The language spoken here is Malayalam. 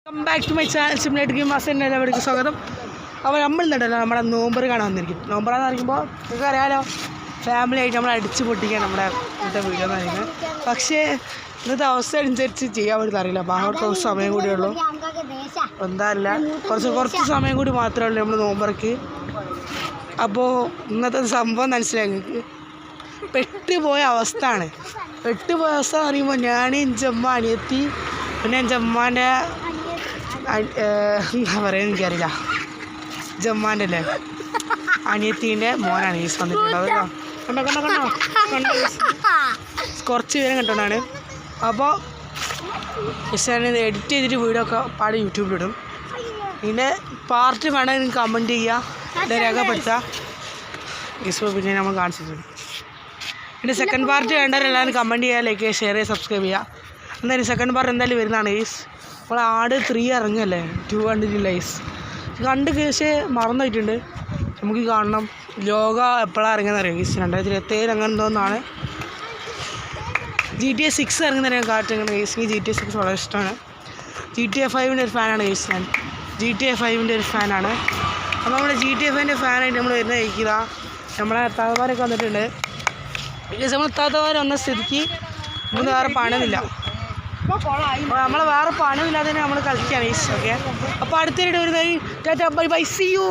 Welcome back to my channel simulator game master എല്ലാവർക്കും സ്വാഗതം. അപ്പോൾ നമ്മളിന്നുണ്ടല്ലോ നമ്മുടെ നോമ്പർ കാണാൻ വന്നിരിക്കും. നോമ്പറാന്ന് പറയുമ്പോൾ നിങ്ങൾക്ക് അറിയാമല്ലോ, ഫാമിലി ആയിട്ട് നമ്മൾ അടിച്ച് പൊട്ടിക്കാൻ നമ്മുടെ ഇന്നത്തെ വീഡിയോ എന്ന് പറയുന്നത്. പക്ഷേ ഇന്നത്തെ അവസ്ഥ അനുസരിച്ച് ചെയ്യാൻ പറ്റുന്ന അറിയില്ല. ബാഹോട്ട് കുറച്ച് സമയം കൂടിയേ ഉള്ളൂ. എന്താല്ല കുറച്ച് സമയം കൂടി മാത്രമേ ഉള്ളൂ നമ്മൾ നോമ്പറക്ക്. അപ്പോൾ ഇന്നത്തെ സംഭവം മനസ്സിലായി നിങ്ങൾക്ക്. പെട്ടുപോയ അവസ്ഥ എന്ന് പറയുമ്പോൾ ഞാൻ എൻ്റെ അനിയത്തി പിന്നെ എൻ്റെ അമ്മാൻ്റെ എന്താ പറയുക എനിക്കറിയില്ല, ജമ്മാൻ്റെ അല്ലേ അനിയത്തീൻ്റെ മോനാണ് ഈ വന്നിട്ടുള്ളത്. കണ്ടോ കുറച്ച് പേരും കണ്ടോണ്ടാണ്. അപ്പോൾ ഞാനിത് എഡിറ്റ് ചെയ്തിട്ട് വീഡിയോ ഒക്കെ പാടെ യൂട്യൂബിലിടും. പിന്നെ പാർട്ട് വേണമെങ്കിൽ നിങ്ങൾക്ക് കമൻറ്റ് ചെയ്യുക, രേഖപ്പെടുത്തുക. ഇപ്പോൾ പിന്നെ നമ്മൾ കാണിച്ചിട്ടുണ്ട്. പിന്നെ സെക്കൻഡ് പാർട്ട് വേണ്ടവരെല്ലാവരും കമൻറ്റ് ചെയ്യുക, ലൈക്ക് ചെയ്യുക, ഷെയർ ചെയ്യുക, സബ്സ്ക്രൈബ് ചെയ്യുക. എന്തായാലും സെക്കൻഡ് പാർട്ട് എന്തായാലും വരുന്നതാണ് ഗൈസ്. നമ്മൾ ആട് 3 ഇറങ്ങല്ലേ, 2 കണ്ടിട്ടില്ല ഗൈസ്. കണ്ട് പക്ഷേ മറന്നു നമുക്ക് കാണണം. ലോക എപ്പോഴാണ് ഇറങ്ങുന്നത് അറിയാം ഗൈസ്, 2027 അങ്ങനെ എന്തോന്നാണ്. GTA 6 ഇറങ്ങുന്നറിയാം കാറ്റുന്നത് ഗൈസ്. എനിക്ക് GTA 6 വളരെ ഇഷ്ടമാണ്. GTA 5ൻ്റെ ഒരു ഫാനാണ് ഗൈസ്. ഞാൻ GTA 5ൻ്റെ ഒരു ഫാനാണ്. അപ്പോൾ നമ്മുടെ GTA 5ൻ്റെ ഫാനായിട്ട് നമ്മൾ വരുന്ന കഴിക്കുക. നമ്മളെ താത്തമാരൊക്കെ വന്നിട്ടുണ്ട്. നമ്മൾ താത്തമാർ വന്ന സ്ഥിതിക്ക് നമുക്ക് വേറെ പണിയൊന്നുമില്ല. നമ്മളെ വേറെ പണിയില്ലാതെ തന്നെ നമ്മൾ കളിക്കുകയാണ് ഗൈസ്. ഓക്കെ, അപ്പോൾ അടുത്ത വീഡിയോ വരുന്നത്. Tata, bye bye, see U.